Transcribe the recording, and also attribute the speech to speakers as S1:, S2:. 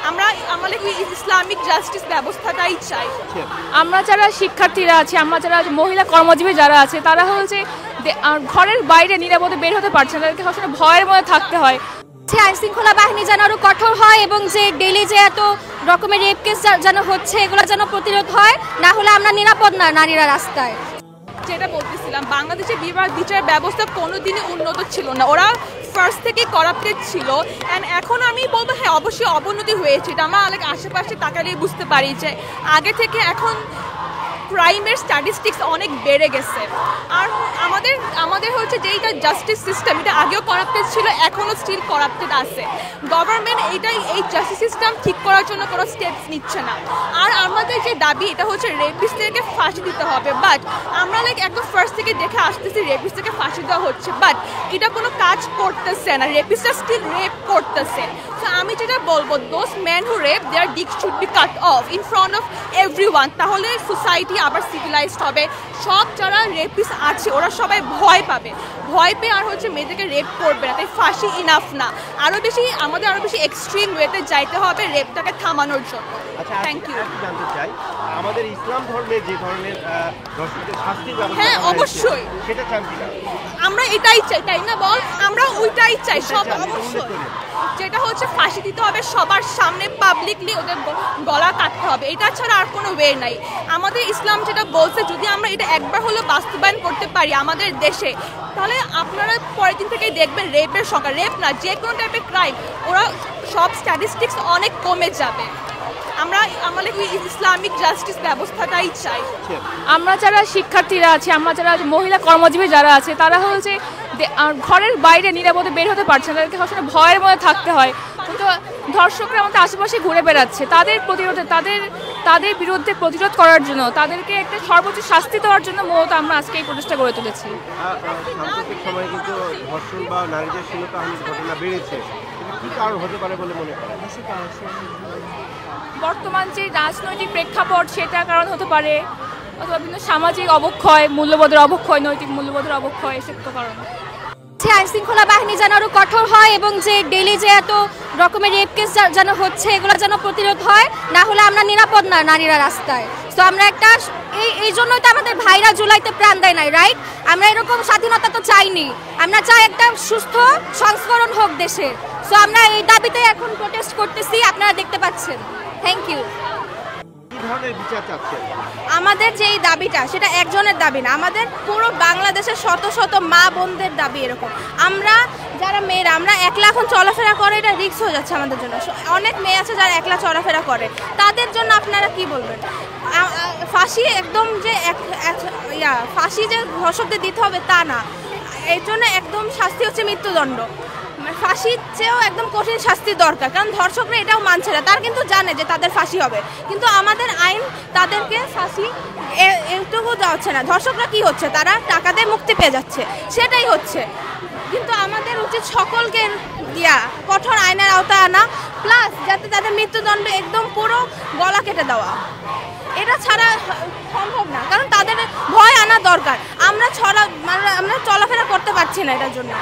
S1: আমরা আমাদের Islamic justice ব্যবস্থাটাই চাই।
S2: আমরা যারা শিক্ষার্থীরা আছি, আমরা যারা মহিলা কর্মজীবী যারা আছে, তারা হচ্ছে ঘরের বাইরে নিরাপদে বের হতে পারছে না, তাদেরকে সবসময় ভয়ের মধ্যে থাকতে হয়।
S3: আইন শৃঙ্খলা বাহিনী যেন আরো কঠোর হয় এবং যে ডেইলি যে এত রকমের রেপ কেস যেন হচ্ছে এগুলো যেন প্রতিরোধ হয়, না হলে আমরা নিরাপদ না নারীরা রাস্তায়।
S1: যেটা বলতেছিলাম, বাংলাদেশের বিচার ব্যবস্থা কোনোদিনই উন্নত ছিল না, ওরা ফার্স্ট থেকে করাপ্টেড ছিল। অ্যান্ড এখন আমি বলবো হ্যাঁ অবশ্যই অবনতি হয়েছে, এটা আমরা অনেক আশেপাশে তাকালেই বুঝতে পারি যে আগে থেকে এখন ক্রাইমের স্ট্যাটিস্টিক্স অনেক বেড়ে গেছে। আর আমাদের হচ্ছে যে এইটা জাস্টিস সিস্টেম, এটা আগেও করাপ্টেড ছিল, এখনও স্টিল করাপ্টেড আছে। গভর্নমেন্ট এই জাস্টিস সিস্টেম ঠিক করার জন্য কোনো স্টেপস নিচ্ছে না। আর আমাদের যে দাবি এটা হচ্ছে রেপিস্টদেরকে ফাঁসি দিতে হবে, বাট আমরা একদম ফার্স্ট থেকে দেখে আসতেছি রেপিস্টদেরকে ফাঁসি দেওয়া হচ্ছে, বাট এটা কোনো কাজ করতেছে না, রেপিস্টরা স্টিল রেপ করতেছে। তো আমি যেটা বলবো, those men who rape their dick should be cut off in front of everyone, তাহলে সোসাইটি আবার সিভিলাইজড হবে। সব যারা রেপিস্ট আছে ওরা সবাই ভয় পাবে, ভয় পেয়ে আর হচ্ছে মেয়েদেরকে রেপ করবে না। তাই ফাঁসি ইনাফ না, আমাদের আরো বেশি এক্সট্রিম ওয়েতে যাইতে হবে রেপটাকে থামানোর জন্য। Thank you.
S4: জানতে চাই আমাদের ইসলাম ধর্মে যে ধরনের ধর্ষকদের শাস্তির ব্যবস্থা,
S1: হ্যাঁ অবশ্যই
S4: সেটা চান কিনা?
S1: আমরা এটাই চাই, তাই না বল? আমরা ওইটাই চাই সব, অবশ্যই যেটা হচ্ছে ফাঁসি দিতে হবে সবার সামনে, পাবলিকলি ওদের গলা কাটতে হবে, এটা ছাড়া আর কোনো ওয়ে নাই। আমাদের ইসলাম যেটা বলছে যদি আমরা এটা একবার হলেও বাস্তবায়ন করতে পারি আমাদের দেশে, তাহলে আপনারা পরের দিন থেকেই দেখবেন রেপের সংখ্যা, রেপ না যে কোনো টাইপের ক্রাইম, ওরা সব স্ট্যাটিস্টিক্স অনেক কমে যাবে। আমরা আমাদের ইসলামিক জাস্টিস ব্যবস্থাটাই চাই।
S2: আমরা যারা শিক্ষার্থীরা আছি, আমরা যারা মহিলা কর্মজীবী যারা আছে, তারা হচ্ছে ঘরের বাইরে নিরাপদে বের হতে পারছে না, তাদেরকে সবসময় ভয়ের মধ্যে থাকতে হয়। তো ধর্ষকরা আমাদের আশেপাশে ঘুরে বেড়াচ্ছে, তাদের বিরুদ্ধে প্রতিরোধ করার জন্য, তাদেরকে একটা সর্বোচ্চ শাস্তি দেওয়ার জন্য মূলত আমরা আজকে এই প্রচেষ্টা গড়ে তুলেছি।
S4: সাম্প্রতিক সময়ে কিন্তু ধর্ষণ বা নারীদের শ্লীলতাহানির ঘটনা বেড়েছে, কি কারণ হতে পারে বলে মনে করেন?
S2: বর্তমান যে রাজনৈতিক প্রেক্ষাপট সেটার কারণ হতে পারে, অথবা বিভিন্ন সামাজিক অবক্ষয়, মূল্যবোধের অবক্ষয়, নৈতিক মূল্যবোধের অবক্ষয়, এসব তো কারণ।
S3: আইন শৃঙ্খলা বাহিনী যেন আরো কঠোর হয় এবং যে ডেইলি যে এত রকমের রেপ কেস যেন হচ্ছে এগুলো যেন প্রতিরোধ হয়, না হলে আমরা নিরাপদ না নারীরা রাস্তায়। তো আমরা একটা এই জন্যই তো আমাদের ভাইরা জুলাইতে প্রাণ দেয় নাই, রাইট? আমরা এরকম স্বাধীনতা তো চাইনি, আমরা চাই একটা সুস্থ সংস্করণ হোক দেশে। সো আমরা এই দাবিতে এখন প্রোটেস্ট করতেছি, আপনারা দেখতে পাচ্ছেন। Thank you. আমাদের যে এই দাবিটা সেটা একজনের দাবি না, আমাদের পুরো বাংলাদেশের শত শত মা বোনদের দাবি। এরকম আমরা যারা মেয়েরা আমরা একলা এখন চলাফেরা করে, এটা রিস্ক হয়ে যাচ্ছে আমাদের জন্য। অনেক মেয়ে আছে যারা একলা চলাফেরা করে, তাদের জন্য আপনারা কি বলবেন? ফাঁসি একদম যে ফাঁসি যে ধর্ষকদের দিতে হবে তা না, এর জন্য একদম শাস্তি হচ্ছে মৃত্যুদণ্ড। ফাঁসির চেয়েও একদম কঠিন শাস্তি দরকার, কারণ ধর্ষকরা এটাও মানছে না, তারা কিন্তু জানে যে তাদের ফাঁসি হবে, কিন্তু আমাদের আইন তাদেরকে ফাঁসি এটুকু যাচ্ছে না। ধর্ষকরা কি হচ্ছে, তারা টাকা দিয়ে মুক্তি পেয়ে যাচ্ছে, সেটাই হচ্ছে। কিন্তু আমাদের উচিত সকলকে কঠোর আইনের আওতায় আনা, প্লাস যাতে তাদের মৃত্যুদণ্ড একদম পুরো গলা কেটে দেওয়া। এটা ছাড়া সম্ভব না, কারণ তাদের ভয় আনা দরকার। আমরা চলাফেরা করতে পারছি না এটার জন্য।